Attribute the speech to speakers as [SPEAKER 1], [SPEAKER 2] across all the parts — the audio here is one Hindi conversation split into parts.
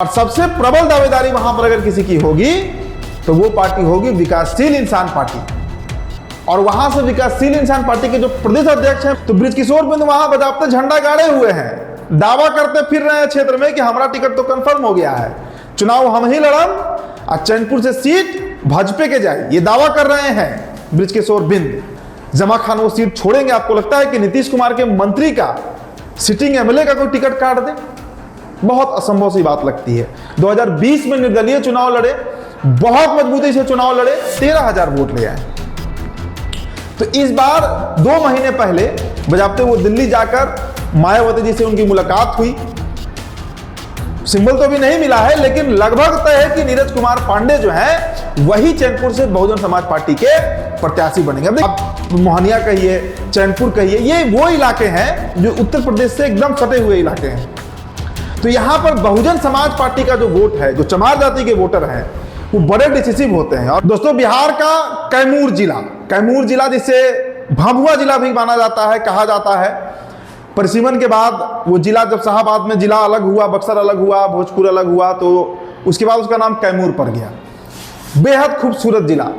[SPEAKER 1] और सबसे प्रबल दावेदारी वहां पर अगर किसी की होगी तो वो पार्टी होगी विकासशील इंसान पार्टी। और वहां से विकासशील इंसान पार्टी के जो प्रदेश अध्यक्ष हैं तो बृजकिशोर बिंद वहां बजाते झंडा गाड़े हुए हैं, दावा करते फिर रहे हैं क्षेत्र में कि हमारा टिकट तो कंफर्म हो गया है, चुनाव हम ही लड़म और चैनपुर से सीट भाजपा के जाए, ये दावा कर रहे हैं बृजकिशोर बिंद। जमा खान वो सीट छोड़ेंगे? आपको लगता है कि नीतीश कुमार के मंत्री का सिटिंग एमएलए का कोई टिकट काट दे? बहुत असंभव सी बात लगती है। 2020 में निर्दलीय चुनाव लड़े, बहुत मजबूती से चुनाव लड़े, 13,000 वोट ले आए। तो इस बार 2 महीने पहले बजाते वो दिल्ली जाकर मायावती जी से उनकी मुलाकात हुई। सिंबल तो भी नहीं मिला है, लेकिन लगभग तय है कि नीरज कुमार पांडे जो है वही चैनपुर से बहुजन समाज पार्टी के प्रत्याशी बनेंगे। अब मोहनिया कहिए, चैनपुर कहिए, ये वो इलाके हैं जो उत्तर प्रदेश से एकदम सटे हुए इलाके हैं। तो यहां पर बहुजन समाज पार्टी का जो वोट है, जो चमार जाति के वोटर हैं, वो बड़े डिसिसिव होते हैं। और दोस्तों, बिहार का कैमूर जिला जिसे भभुआ जिला भी माना जाता है, कहा जाता है, परिसीमन के बाद वो जिला जब शाहाबाद में जिला अलग हुआ, बक्सर अलग हुआ, भोजपुर अलग हुआ, तो उसके बाद उसका नाम कैमूर पड़ गया। बेहद खूबसूरत जिला।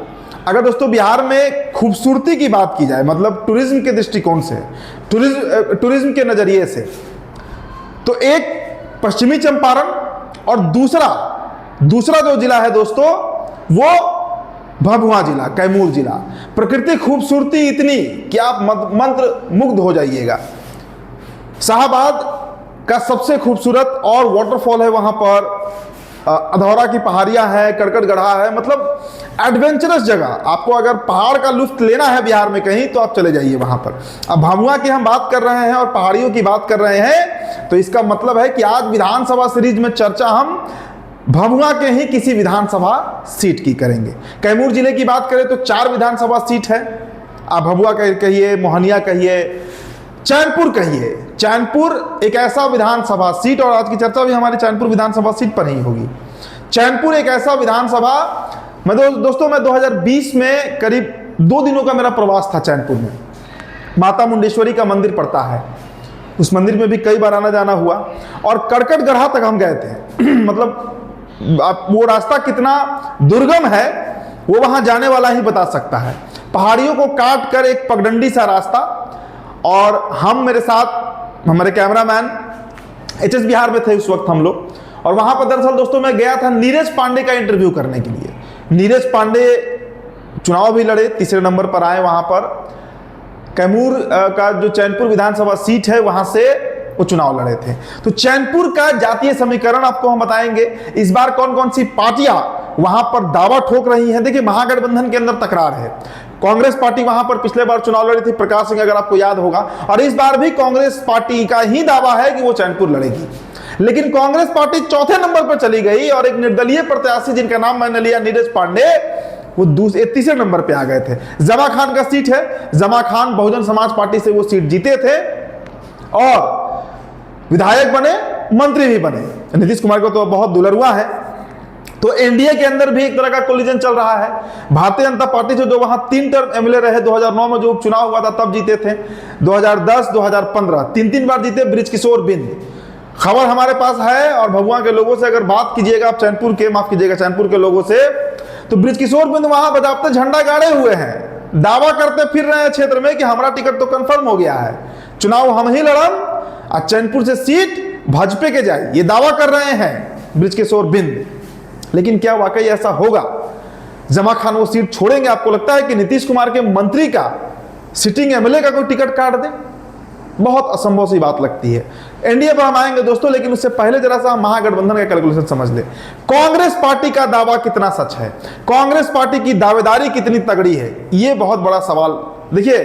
[SPEAKER 1] अगर दोस्तों बिहार में खूबसूरती की बात की जाए, मतलब टूरिज्म के दृष्टिकोण से, टूरिज्म के नजरिए से, तो एक पश्चिमी चंपारण और दूसरा जो जिला है दोस्तों वो भभुआ जिला, कैमूर जिला। प्रकृति खूबसूरती इतनी कि आप मंत्र मुग्ध हो जाइएगा। शाहाबाद का सबसे खूबसूरत और वाटरफॉल है वहां पर, अधौरा की पहाड़ियां हैं, करकट गढ़ा है, मतलब एडवेंचरस जगह। आपको अगर पहाड़ का लुत्फ लेना है बिहार में कहीं तो आप चले जाइए वहां पर। अब भभुआ की हम बात कर रहे हैं और पहाड़ियों की बात कर रहे हैं, तो इसका मतलब है कि आज विधानसभा सीरीज में चर्चा हम भभुआ के ही किसी विधानसभा सीट की करेंगे। कैमूर जिले की बात करें तो 4 विधानसभा सीट है। आप भभुआ कहिए, मोहनिया कहिए, चैनपुर कहिए। चैनपुर एक ऐसा विधानसभा सीट, और आज की चर्चा भी हमारी चैनपुर विधानसभा सीट पर ही होगी। चैनपुर एक ऐसा विधानसभा, दोस्तों मैं 2020 में करीब 2 दिनों का मेरा प्रवास था चैनपुर में। माता मुंडेश्वरी का मंदिर पड़ता है, उस मंदिर में भी कई बार आना जाना हुआ, और करकट गढ़ा तक हम गए थे। मतलब वो रास्ता कितना दुर्गम है वो वहां जाने वाला ही बता सकता है। पहाड़ियों को काट कर एक पगडंडी सा रास्ता, और हम, मेरे साथ हमारे कैमरामैन एचएस बिहार में थे उस वक्त हम लोग। और वहां पर दरअसल दोस्तों मैं गया था नीरज पांडे का इंटरव्यू करने के लिए। नीरज पांडे चुनाव भी लड़े, 3रे नंबर पर आए। वहां पर कैमूर का जो चैनपुर विधानसभा सीट है वहां से वो चुनाव लड़े थे। तो चैनपुर का जातीय समीकरण आपको हम बताएंगे। इस बार कौन कौन सी पार्टियां वहां पर दावा ठोक रही हैं। देखिए, महागठबंधन के अंदर तकरार है। कांग्रेस पार्टी वहां पर पिछले बार चुनाव लड़ी थी, प्रकाश सिंह, अगर आपको याद होगा, और इस बार भी कांग्रेस पार्टी का ही दावा है कि वो चैनपुर लड़ेगी। लेकिन कांग्रेस पार्टी 4थे नंबर पर चली गई, और एक निर्दलीय प्रत्याशी जिनका नाम मैंने लिया, नीरज पांडे, वो 3रे नंबर पे आ गए थे। जमा खान का सीट है, जमा खान बहुजन समाज पार्टी से वो सीट जीते थे और विधायक बने, मंत्री भी बने। नीतीश कुमार को तो बहुत दुलरुआ है। तो एनडीए के अंदर भी एक तरह का कोलिजन चल रहा है। भारतीय जनता पार्टी से जो वहां 3 टर्म एमएलए रहे, 2009 में जो उपचुनाव हुआ था तब जीते थे, 2010, 2015, 3 बार जीते बृजकिशोर बिंद। खबर हमारे पास है, और भभुआ के लोगों से अगर बात कीजिएगा आप चैनपुर के लोगों से, तो बृजकिशोर बिंद वहां बजाते झंडा गाड़े हुए हैं, दावा करते फिर रहे हैं क्षेत्र में कि हमारा टिकट तो कंफर्म हो गया है, चुनाव हम ही लड़म और चैनपुर से सीट भाजपा के जाए, ये दावा कर रहे हैं बृजकिशोर बिंद। लेकिन क्या वाकई ऐसा होगा? जमा खान वो सीट छोड़ेंगे? आपको लगता है कि नीतीश कुमार के मंत्री का सिटिंग एमएलए का कोई टिकट काट दे? बहुत असंभव सी बात लगती है। एनडीए पर हम आएंगे दोस्तों, लेकिन उससे पहले जरा सा महागठबंधन का कैलकुलेशन समझ ले। कांग्रेस पार्टी का दावा कितना सच है, कांग्रेस पार्टी की दावेदारी कितनी तगड़ी है, ये बहुत बड़ा सवाल। देखिए,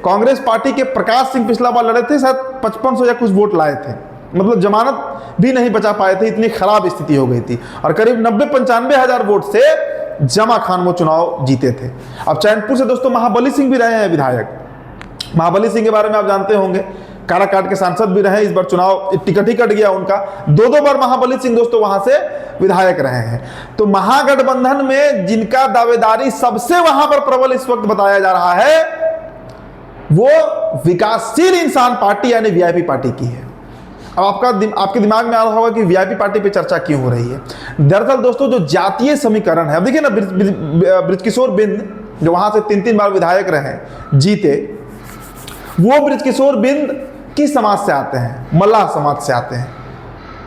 [SPEAKER 1] कांग्रेस पार्टी के प्रकाश सिंह पिछला बार लड़े थे, शायद 5500 या कुछ वोट लाए थे, मतलब जमानत भी नहीं बचा पाए थे, इतनी खराब स्थिति हो गई थी, और करीब 90-95 हजार वोट से जमा खान वो चुनाव जीते थे। अब चैनपुर से दोस्तों महाबली सिंह भी रहे हैं विधायक। महाबली सिंह के बारे में आप जानते होंगे, काराकाट के सांसद भी रहे, इस बार चुनाव टिकट ही कट गया उनका। 2 बार महाबली सिंह दोस्तों वहां से विधायक रहे हैं। तो महागठबंधन में जिनका दावेदारी सबसे वहां पर प्रबल इस वक्त बताया जा रहा है, वो विकासशील इंसान पार्टी यानी वीआईपी पार्टी की है। अब आपके दिमाग में आ रहा होगा कि वीआईपी पार्टी पे चर्चा क्यों हो रही है। दरअसल दोस्तों जो जातीय समीकरण है, अब देखिए ना, बृजकिशोर बिंद जो वहां से 3 बार विधायक रहे, जीते, वो बृजकिशोर बिंद किस समाज से आते हैं? मल्लाह समाज से आते हैं।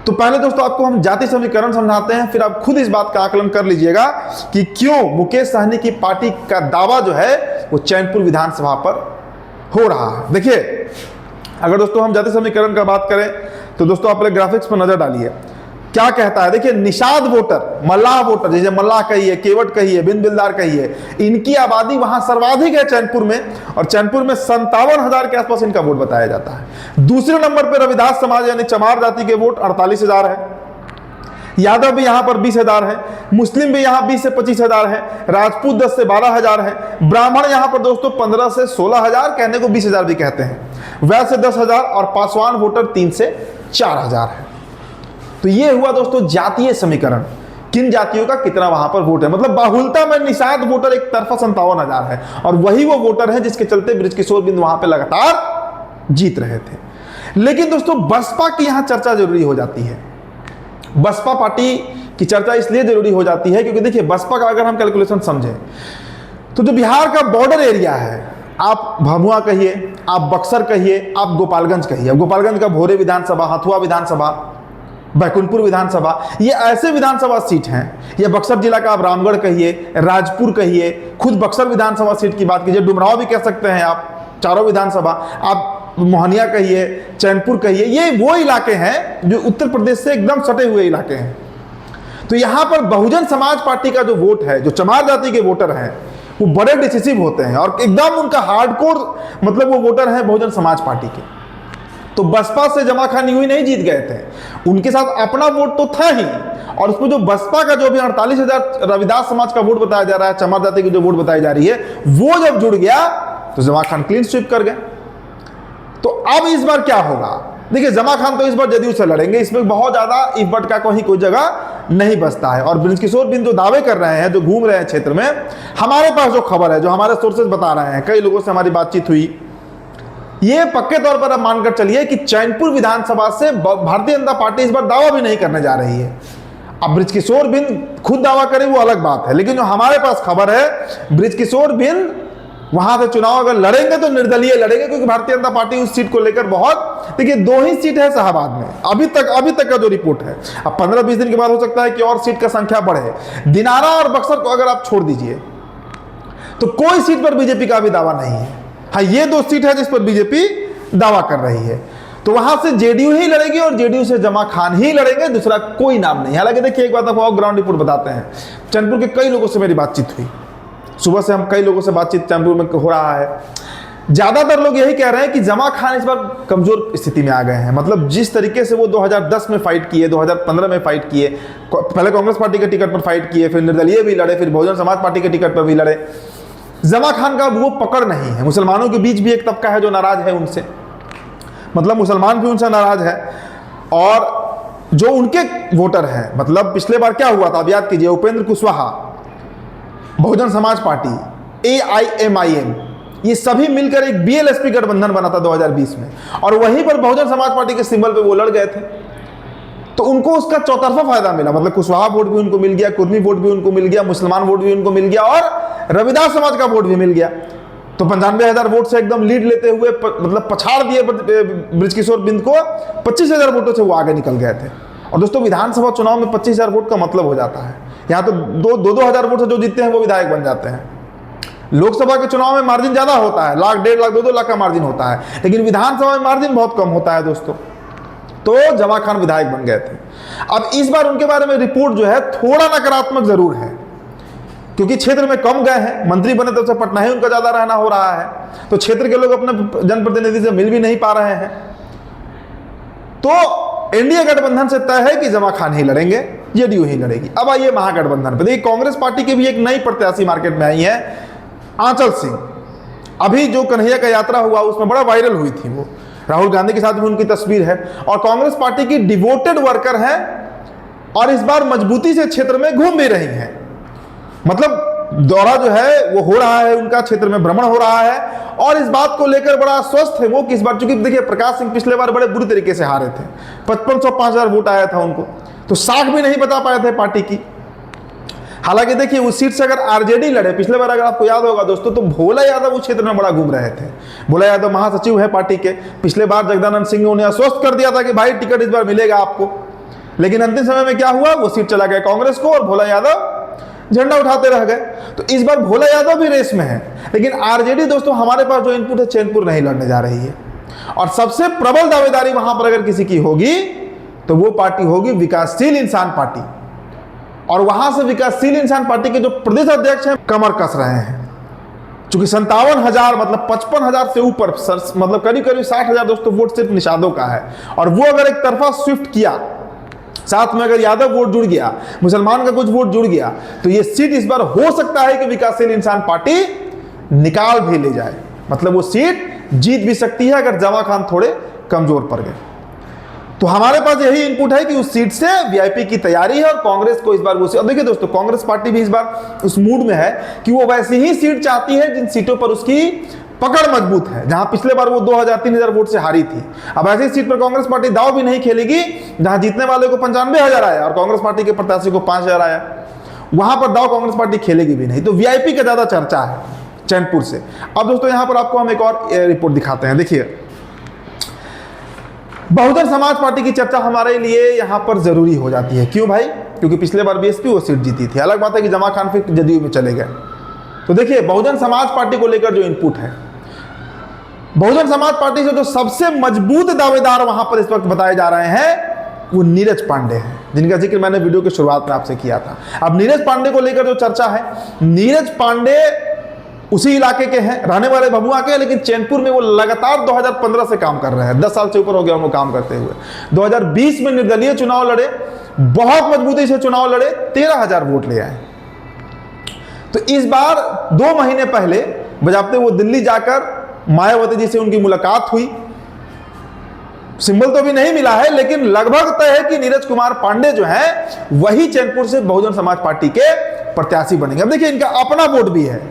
[SPEAKER 1] तो पहले दोस्तों आपको हम जाति समीकरण समझाते हैं, फिर आप खुद इस बात का आकलन कर लीजिएगा कि क्यों मुकेश सहनी की पार्टी का दावा जो है वो चैनपुर विधानसभा पर हो रहा है। देखिए, अगर दोस्तों हम जाति समीकरण का बात करें तो दोस्तों आप ग्राफिक्स पर नजर डालिए, क्या कहता है। देखिए, निषाद वोटर, मल्लाह वोटर, जैसे मल्लाह कहिए, केवट कहिए, बिंद बिलदार कहिए, इनकी आबादी वहां सर्वाधिक है चैनपुर में, और चैनपुर में 57,000 के आसपास इनका वोट बताया जाता है। दूसरे नंबर पर रविदास समाज यानी चमार जाति के वोट 48,000 है। यादव भी यहां पर 20,000 है, मुस्लिम भी यहां 20 से 25,000 है, राजपूत 10 से 12,000 है, ब्राह्मण यहां पर दोस्तों 15 से 16,000, कहने को 20,000 भी कहते हैं, वैसे 10,000, और पासवान वोटर 3 से 4,000 है। तो ये हुआ दोस्तों जातीय समीकरण, किन जातियों का कितना वहां पर वोट है। मतलब बाहुलता में निषाद वोटर एक तरफा 57,000 है, और वही वो वोटर है जिसके चलते बृजकिशोर बिंद वहां पे लगातार जीत रहे थे। लेकिन दोस्तों बसपा की यहां चर्चा जरूरी हो जाती है। बसपा पार्टी की चर्चा इसलिए जरूरी हो जाती है क्योंकि देखिए, बसपा का अगर हम कैलकुलेशन समझें तो जो बिहार का बॉर्डर एरिया है, आप भभुआ कहिए, आप बक्सर कहिए, आप गोपालगंज कहिए, गोपालगंज का भोरे विधानसभा, हथुआ विधानसभा, बैकुंठपुर विधानसभा, ये ऐसे विधानसभा सीट हैं, या बक्सर जिला का आप रामगढ़ कहिए, राजपुर कहिए, खुद बक्सर विधानसभा सीट की बात कीजिए, डुमराव भी कह सकते हैं आप, चारों विधानसभा, आप मोहनिया कहिए, चैनपुर कहिए, ये वो इलाके हैं जो उत्तर प्रदेश से एकदम सटे हुए इलाके हैं। तो यहां पर बहुजन समाज पार्टी का जो वोट है, जो चमार जाति के वोटर हैं, वो बड़े डिसिसिव होते हैं, और एकदम उनका हार्डकोर मतलब वो वोटर हैं बहुजन समाज पार्टी के। तो बसपा से जमा खानी हुई नहीं जीत गए थे, उनके साथ अपना वोट तो था ही, और उसमें जो बसपा का जो भी 48,000 रविदास समाज का वोट बताया जा रहा है, चमार जाति की जो वोट बताई जा रही है, वो जब जुड़ गया तो जमा खान क्लीन स्वीप कर गए। तो अब इस बार क्या होगा? देखिए, जमा खान तो इस बार जदयू से लड़ेंगे, इसमें बहुत ज्यादा इफ बट का कोई जगह नहीं बचता है। और बृजकिशोर बिंद जो दावे कर रहे हैं, जो घूम रहे हैं क्षेत्र में, हमारे पास जो खबर है, जो हमारे सोर्सेज बता रहे हैं, कई लोगों से हमारी बातचीत हुई, ये पक्के तौर पर अब मानकर चलिए कि चैनपुर विधानसभा से भारतीय जनता पार्टी इस बार दावा भी नहीं करने जा रही है। अब बृजकिशोर बिंद खुद दावा करें वो अलग बात है, लेकिन जो हमारे पास खबर है, बृजकिशोर बिंद वहां से चुनाव अगर लड़ेंगे तो निर्दलीय लड़ेंगे, क्योंकि भारतीय जनता पार्टी उस सीट को लेकर बहुत, देखिए 2 ही सीट है शाहबाद में अभी तक का जो रिपोर्ट है। अब 15-20 दिन के बाद हो सकता है कि और सीट का संख्या बढ़े। दिनारा और बक्सर को अगर आप छोड़ दीजिए तो कोई सीट पर बीजेपी का भी दावा नहीं है। हाँ, ये 2 सीट है जिस पर बीजेपी दावा कर रही है, तो वहां से जेडीयू ही लड़ेगी, और जेडीयू से जमा खान ही लड़ेंगे, दूसरा कोई नाम नहीं। हालांकि देखिए, एक बात आपको ग्राउंड रिपोर्ट बताते हैं, चैनपुर के कई लोगों से मेरी बातचीत हुई, सुबह से हम कई लोगों से बातचीत चैनपुर में हो रहा है। ज्यादातर लोग यही कह रहे हैं कि जमा खान इस बार कमजोर स्थिति में आ गए हैं। मतलब जिस तरीके से वो 2010 में फाइट किए, 2015 में फाइट किए, पहले कांग्रेस पार्टी के टिकट पर फाइट किए, फिर निर्दलीय भी लड़े, फिर बहुजन समाज पार्टी के टिकट पर भी लड़े, जमा खान का वो पकड़ नहीं है। मुसलमानों के बीच भी एक तबका है जो नाराज है उनसे, मतलब मुसलमान भी उनसे नाराज है, और जो उनके वोटर हैं, मतलब पिछले बार क्या हुआ था आप याद कीजिए, उपेंद्र कुशवाहा, बहुजन समाज पार्टी, AIMIM, ये सभी मिलकर एक BLSP गठबंधन बना था 2020 में, और वहीं पर बहुजन समाज पार्टी के सिंबल पे वो लड़ गए थे। तो उनको उसका चौतरफा फायदा मिला, मतलब कुशवाहा वोट भी उनको मिल गया, कुर्मी वोट भी उनको मिल गया, मुसलमान वोट भी उनको मिल गया, और रविदास समाज का वोट भी मिल गया। तो 95,000 वोट से एकदम लीड लेते हुए मतलब पछाड़ दिए बृजकिशोर बिंद को, 25,000 वोटों से वो आगे निकल गए थे। और दोस्तों, विधानसभा चुनाव में 25,000 वोट का मतलब हो जाता है, यहाँ तो 2,000 वोट से जो जीतते हैं वो विधायक बन जाते हैं। लोकसभा के चुनाव में मार्जिन ज्यादा होता है, 1,00,000, 1.5 लाख, 2-2 लाख का मार्जिन होता है, लेकिन विधानसभा में मार्जिन बहुत कम होता है दोस्तों। तो जमा खान विधायक बन गए थे। अब इस बार उनके बारे में रिपोर्ट जो है थोड़ा नकारात्मक जरूर है, क्योंकि क्षेत्र में कम गए हैं, मंत्री बने तब से पटना ही उनका ज्यादा रहना हो रहा है, तो क्षेत्र के लोग अपने जनप्रतिनिधि से मिल भी नहीं पा रहे हैं। तो एनडीए गठबंधन से तय है कि जमा खान ही लड़ेंगे, जेडीयू ही लड़ेगी। अब आइए महागठबंधन पर। देखिए, कांग्रेस पार्टी की भी एक नई प्रत्याशी मार्केट में आई है, आंचल सिंह। अभी जो कन्हैया का यात्रा हुआ उसमें बड़ा वायरल हुई थी, वो राहुल गांधी के साथ भी उनकी तस्वीर है, और कांग्रेस पार्टी की डिवोटेड वर्कर है, और इस बार मजबूती से क्षेत्र में घूम भी रही है। मतलब दौरा जो है वो हो रहा है, उनका क्षेत्र में भ्रमण हो रहा है और इस बात को लेकर बड़ा स्वस्थ है वो कि इस बार, चूंकि देखिए प्रकाश सिंह पिछले बार बड़े बुरी तरीके से हारे थे, 5500-5000 वोट आया था उनको, तो साख भी नहीं बता पाए थे पार्टी की। हालांकि देखिए उस सीट से अगर आरजेडी लड़े, पिछले बार अगर आपको याद होगा दोस्तों, तो भोला यादव उस क्षेत्र में बड़ा घूम रहे थे। भोला यादव महासचिव है पार्टी के, पिछले बार जगदानंद सिंह ने उन्हें आश्वस्त कर दिया था कि भाई टिकट इस बार मिलेगा आपको, लेकिन अंतिम समय में क्या हुआ, वो सीट चला गया कांग्रेस को और भोला यादव झंडा उठाते रह गए। तो इस बार भोला यादव भी रेस में है, लेकिन आरजेडी दोस्तों हमारे पास जो इनपुट है, चैनपुर नहीं लड़ने जा रही है और सबसे प्रबल दावेदारी वहां पर अगर किसी की होगी तो वो पार्टी होगी विकासशील इंसान पार्टी। और वहां से विकासशील इंसान पार्टी के जो प्रदेश अध्यक्ष हैं कमर कस रहे हैं, चूंकि 57,000 मतलब 55,000 से ऊपर, मतलब करीब करीब 60,000 दोस्तों वोट सिर्फ निषादों का है। और वो अगर एक तरफा स्विफ्ट किया, साथ में अगर यादव वोट जुड़ गया, मुसलमान का कुछ वोट जुड़ गया, तो ये सीट इस बार हो सकता है कि विकासशील इंसान पार्टी निकाल भी ले जाए, मतलब वो सीट जीत भी सकती है अगर जमा खान थोड़े कमजोर पड़ गए। तो हमारे पास यही इनपुट है कि उस सीट से वीआईपी की तैयारी है और कांग्रेस को इस बार वो, और देखिए दोस्तों कांग्रेस पार्टी भी इस बार उस मूड में है कि वो वैसी ही सीट चाहती है जिन सीटों पर उसकी पकड़ मजबूत है, जहां पिछले बार वो 2000-3000 वोट से हारी थी। अब ऐसी सीट पर कांग्रेस पार्टी दाव भी नहीं खेलेगी जहां जीतने वाले को 95,000 आया और कांग्रेस पार्टी के प्रत्याशी को 5,000 आया, वहां पर दाव कांग्रेस पार्टी खेलेगी भी नहीं। तो वीआईपी का ज्यादा चर्चा है चैनपुर से। अब दोस्तों यहां पर आपको हम एक और रिपोर्ट दिखाते हैं। देखिए बहुजन समाज पार्टी की चर्चा हमारे लिए यहां पर जरूरी हो जाती है। क्यों भाई? क्योंकि पिछले बार बीएसपी वो सीट जीती थी। अलग बात है कि जमा खान फिर जदयू में चले गए। तो देखिए बहुजन समाज पार्टी को लेकर जो इनपुट है, बहुजन समाज पार्टी से जो सबसे मजबूत दावेदार वहां पर इस वक्त बताए जा रहे हैं वो नीरज पांडे हैं, जिनका जिक्र मैंने वीडियो की शुरुआत में आपसे किया था। अब नीरज पांडे को लेकर जो चर्चा है, नीरज पांडे उसी इलाके के हैं, रहने वाले भभुआ के, लेकिन चैनपुर में वो लगातार 2015 से काम कर रहे हैं, 10 साल से ऊपर हो गया उनको काम करते हुए। 2020 में निर्दलीय चुनाव लड़े, बहुत मजबूती से चुनाव लड़े, 13,000 वोट ले आए। तो इस बार 2 महीने पहले बजाते वो दिल्ली जाकर मायावती जी से उनकी मुलाकात हुई। सिंबल तो भी नहीं मिला है, लेकिन लगभग तय है कि नीरज कुमार पांडे जो है वही चैनपुर से बहुजन समाज पार्टी के प्रत्याशी बनेंगे। अब देखिए इनका अपना वोट भी है,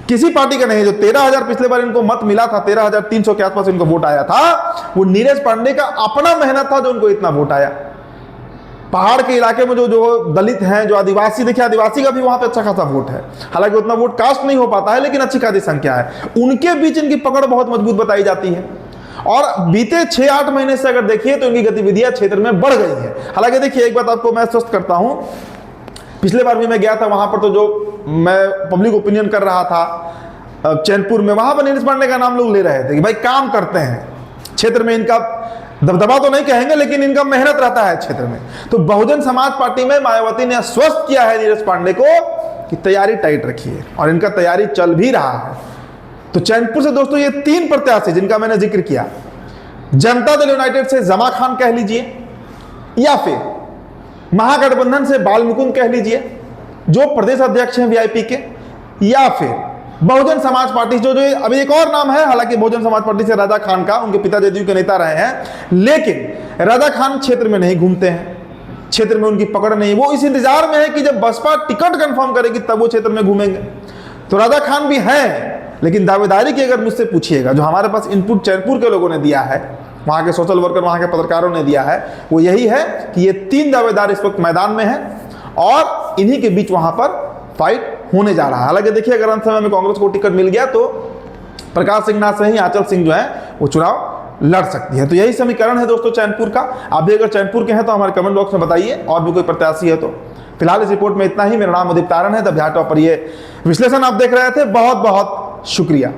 [SPEAKER 1] किसी पार्टी का नहीं है। जो 13,000 पिछले बार इनको मत मिला था, 13,300 के आसपास इनको वोट आया था, वो नीरज पांडे का अपना मेहनत था जो उनको इतना वोट आया। पहाड़ के इलाके में जो दलित हैं, जो आदिवासी, देखिए आदिवासी का भी वहां पे अच्छा खासा वोट है, हालांकि उतना वोट कास्ट नहीं हो पाता है, लेकिन अच्छी खासी संख्या है। उनके बीच इनकी पकड़ बहुत मजबूत बताई जाती है और बीते 6-8 महीने से अगर देखिए तो इनकी गतिविधियां क्षेत्र में बढ़ गई है। हालांकि देखिए एक बात आपको मैं स्पष्ट करता हूं, पिछले बार भी मैं गया था वहां पर, तो जो मैं पब्लिक ओपिनियन कर रहा था चैनपुर में, वहां पर नीरज पांडे का नाम लोग ले रहे थे कि भाई काम करते हैं क्षेत्र में, इनका दबदबा तो नहीं कहेंगे लेकिन इनका मेहनत रहता है क्षेत्र में। तो बहुजन समाज पार्टी में मायावती ने आश्वस्त किया है नीरज पांडे को कि तैयारी टाइट रखिए, और इनका तैयारी चल भी रहा है। तो चैनपुर से दोस्तों ये 3 प्रत्याशी जिनका मैंने जिक्र किया, जनता दल यूनाइटेड से जमा खान कह लीजिए, या फिर महागठबंधन से बाल मुकुंद कह लीजिए जो प्रदेश अध्यक्ष हैं वीआईपी के, या फिर बहुजन समाज पार्टी जो अभी एक और नाम है, हालांकि बहुजन समाज पार्टी से राजा खान का, उनके पिता जदयू के नेता रहे हैं, लेकिन राजा खान क्षेत्र में नहीं घूमते हैं, क्षेत्र में उनकी पकड़ नहीं, वो इस इंतजार में है कि जब बसपा टिकट कंफर्म करेगी तब वो क्षेत्र में घूमेंगे। तो राजा खान भी हैं, लेकिन दावेदारी की अगर मुझसे पूछिएगा, जो हमारे पास इनपुट चैनपुर के लोगों ने दिया है, वहां के सोशल वर्कर, वहां के पत्रकारों ने दिया है, वो यही है कि ये 3 दावेदार इस वक्त मैदान में हैं और इन्हीं के बीच वहां पर फाइट होने जा रहा है। हालांकि देखिए अगर अंत समय में कांग्रेस को टिकट मिल गया तो प्रकाश सिंह ना सही आंचल सिंह जो है वो चुनाव लड़ सकती है। तो यही समीकरण है दोस्तों चैनपुर का। आप भी अगर चैनपुर के हैं तो हमारे कमेंट बॉक्स में बताइए, और भी कोई प्रत्याशी है तो। फिलहाल इस रिपोर्ट में इतना ही। मेरा नाम उदित तारण है, द बिहार टॉपर। ये विश्लेषण आप देख रहे थे। बहुत बहुत शुक्रिया।